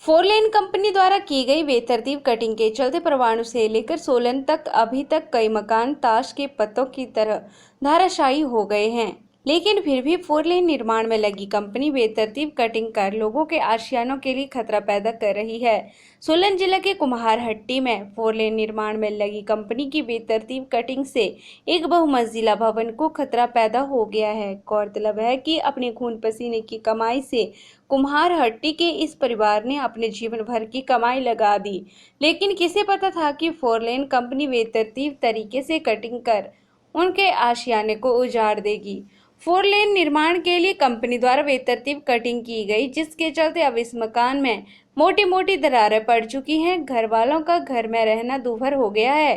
Four lane company द्वारा की गई बेतरतीब कटिंग के चलते परवाणु से लेकर सोलन तक अभी तक कई मकान ताश के पत्तों की तरह धाराशायी हो गए हैं। लेकिन फिर भी फोर लेन निर्माण में लगी कंपनी बेतरतीब कटिंग कर लोगों के आशियानों के लिए खतरा पैदा कर रही है। सोलन जिला के कुम्हारहट्टी में फोर लेन निर्माण में लगी कंपनी की बेतरतीब कटिंग से एक बहुमंजिला भवन को खतरा पैदा हो गया है। गौरतलब है कि अपने खून पसीने की कमाई से कुम्हारहट्टी के इस परिवार ने अपने जीवन भर की कमाई लगा दी, लेकिन किसे पता था कि फोर लेन कंपनी बेतरतीब तरीके से कटिंग कर उनके आशियाने को उजाड़ देगी। फोर लेन निर्माण के लिए कंपनी द्वारा बेतरतीब कटिंग की गई, जिसके चलते अब इस मकान में मोटी मोटी दरारें पड़ चुकी हैं। घर वालों का घर में रहना दूभर हो गया है।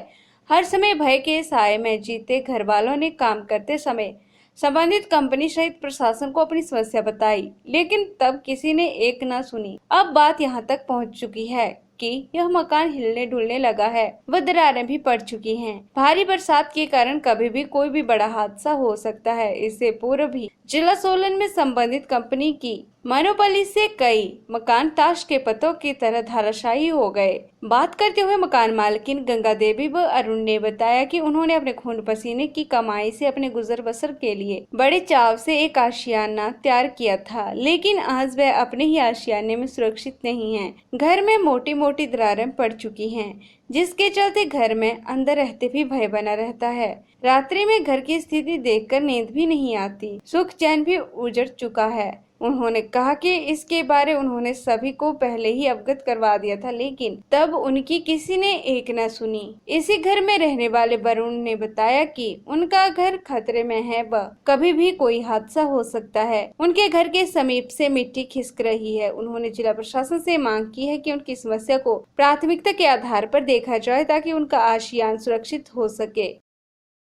हर समय भय के साए में जीते घर वालों ने काम करते समय संबंधित कंपनी सहित प्रशासन को अपनी समस्या बताई, लेकिन तब किसी ने एक न सुनी। अब बात यहां तक पहुंच चुकी है कि यह मकान हिलने डुलने लगा है व दरारें भी पड़ चुकी हैं। भारी बरसात के कारण कभी भी कोई भी बड़ा हादसा हो सकता है। इससे पूर्व भी जिला सोलन में संबंधित कंपनी की मनोपली से कई मकान ताश के पत्तों की तरह धाराशायी हो गए। बात करते हुए मकान मालकिन गंगा देवी व अरुण ने बताया कि उन्होंने अपने खून पसीने की कमाई से अपने गुजर बसर के लिए बड़े चाव से एक आशियाना तैयार किया था, लेकिन आज वह अपने ही आशियाने में सुरक्षित नहीं है। घर में मोटी मोटी दरारें पड़ चुकी हैं, जिसके चलते घर में अंदर रहते भी भय बना रहता है। रात्रि में घर की स्थिति देखकर नींद भी नहीं आती, सुख चैन भी उजड़ चुका है। उन्होंने कहा कि इसके बारे उन्होंने सभी को पहले ही अवगत करवा दिया था, लेकिन तब उनकी किसी ने एक न सुनी। इसी घर में रहने वाले वरुण ने बताया कि उनका घर खतरे में है व कभी भी कोई हादसा हो सकता है। उनके घर के समीप से मिट्टी खिसक रही है। उन्होंने जिला प्रशासन से मांग की है कि उनकी समस्या को प्राथमिकता के आधार पर देखा जाए ताकि उनका आशियान सुरक्षित हो सके।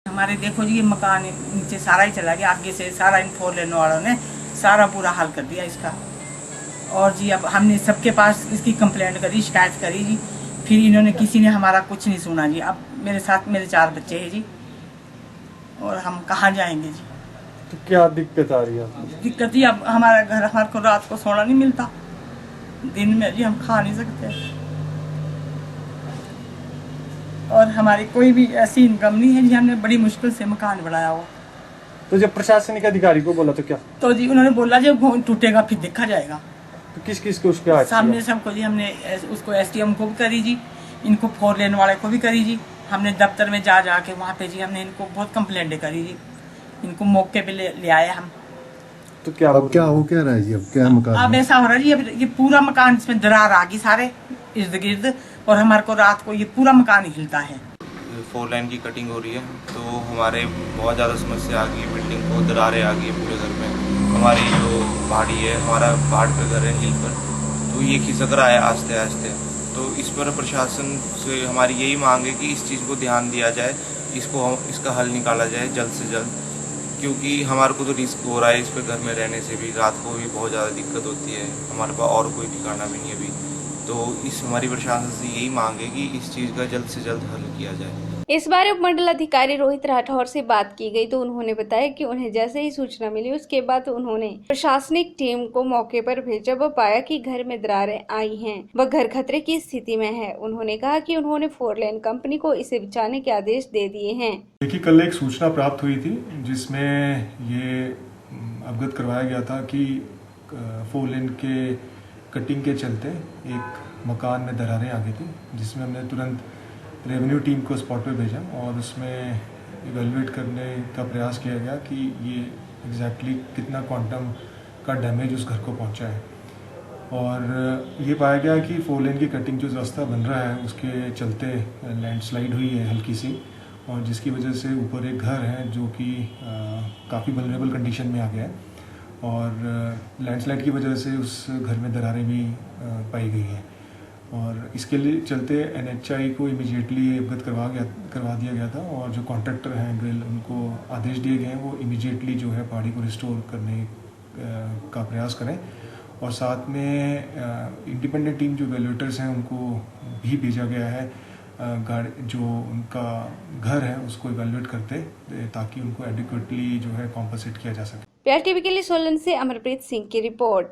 हमारे देखो जी, ये मकान नीचे सारा ही चला गया, आगे से सारा इन फोर लेन वालों ने सारा बुरा हाल कर दिया इसका। और जी अब हमने सबके पास इसकी कंप्लेंट करी, शिकायत करी जी, फिर इन्होंने किसी ने हमारा कुछ नहीं सुना जी। अब मेरे साथ मेरे 4 बच्चे हैं जी, और हम कहाँ जाएंगे जी। तो क्या दिक्कत आ रही है? दिक्कत जी अब हमारा घर, हमारे को रात को सोना नहीं मिलता, दिन में जी हम खा नहीं सकते, और हमारी कोई भी ऐसी इनकम नहीं है जी। हमने बड़ी मुश्किल से मकान बनाया हुआ। तो जब प्रशासनिक अधिकारी को बोला तो क्या? तो जी उन्होंने बोला जब टूटेगा फिर देखा जाएगा। तो किस किस को उसके आज सामने सबको जी, हमने उसको एसडीएम को भी करी जी, इनको फोर लेन वाले को भी करी जी। हमने दफ्तर में जा के वहाँ पे जी हमने इनको बहुत कंप्लेंट करी जी, इनको मौके पे ले आए हम। तो क्या अब क्या हो क्या रहा है जी? अब क्या मकान? अब ऐसा हो रहा है जी, अब ये पूरा मकान इसमें दरार आ गई सारे इर्द गिर्द, और हमारे को रात को ये पूरा मकान हिलता है। फोर लाइन की कटिंग हो रही है तो हमारे बहुत ज़्यादा समस्या आ गई है, बिल्डिंग को दरारें आ गई है पूरे घर में। हमारी जो पहाड़ी है, हमारा पहाड़ पे घर है हिल पर, तो ये खिसक रहा है आस्ते आस्ते। तो इस पर प्रशासन से हमारी यही मांग है कि इस चीज़ को ध्यान दिया जाए, इसका हल निकाला जाए जल्द से जल्द, क्योंकि हमारे को तो रिस्क हो रहा है इस पर घर में रहने से भी। रात को भी बहुत ज़्यादा दिक्कत होती है, हमारे पास और कोई ठिकाना भी नहीं है अभी। तो हमारी प्रशासन से यही मांग है कि इस चीज़ का जल्द से जल्द हल किया जाए। इस बारे उपमंडल अधिकारी रोहित राठौर से बात की गई तो उन्होंने बताया कि उन्हें जैसे ही सूचना मिली उसके बाद उन्होंने प्रशासनिक टीम को मौके पर भेजा व पाया कि घर में दरारें आई हैं व घर खतरे की स्थिति में है। उन्होंने कहा कि उन्होंने फोर लेन कंपनी को इसे बचाने के आदेश दे दिए हैं। देखिए, कल एक सूचना प्राप्त हुई थी जिसमें ये अवगत करवाया गया था कि फोर लेन के कटिंग के चलते एक मकान में दरारें आ गई थी, जिसमें हमने तुरंत रेवेन्यू टीम को स्पॉट पे भेजा और उसमें इवेलुएट करने का प्रयास किया गया कि ये एग्जैक्टली कितना क्वांटम का डैमेज उस घर को पहुंचा है। और ये पाया गया कि फोर लेन की कटिंग जो रास्ता बन रहा है उसके चलते लैंडस्लाइड हुई है हल्की सी, और जिसकी वजह से ऊपर एक घर है जो कि काफ़ी वल्नरेबल कंडीशन में आ गया है, और लैंडस्लाइड की वजह से उस घर में दरारें भी पाई गई हैं। और इसके लिए चलते एनएचआई को इमीडिएटली अवगत करवा दिया गया था, और जो कॉन्ट्रैक्टर हैं ग्रिल, उनको आदेश दिए गए हैं वो इमीडिएटली जो है पहाड़ी को रिस्टोर करने का प्रयास करें। और साथ में इंडिपेंडेंट टीम जो वैल्यूएटर्स हैं उनको भी भेजा गया है गाड़ी जो उनका घर है उसको इवेल्युएट करते ताकि उनको एडिक्वेटली जो है कॉम्पनसेट किया जा सके। PR TV के लिए सोलन से अमरप्रीत सिंह की रिपोर्ट।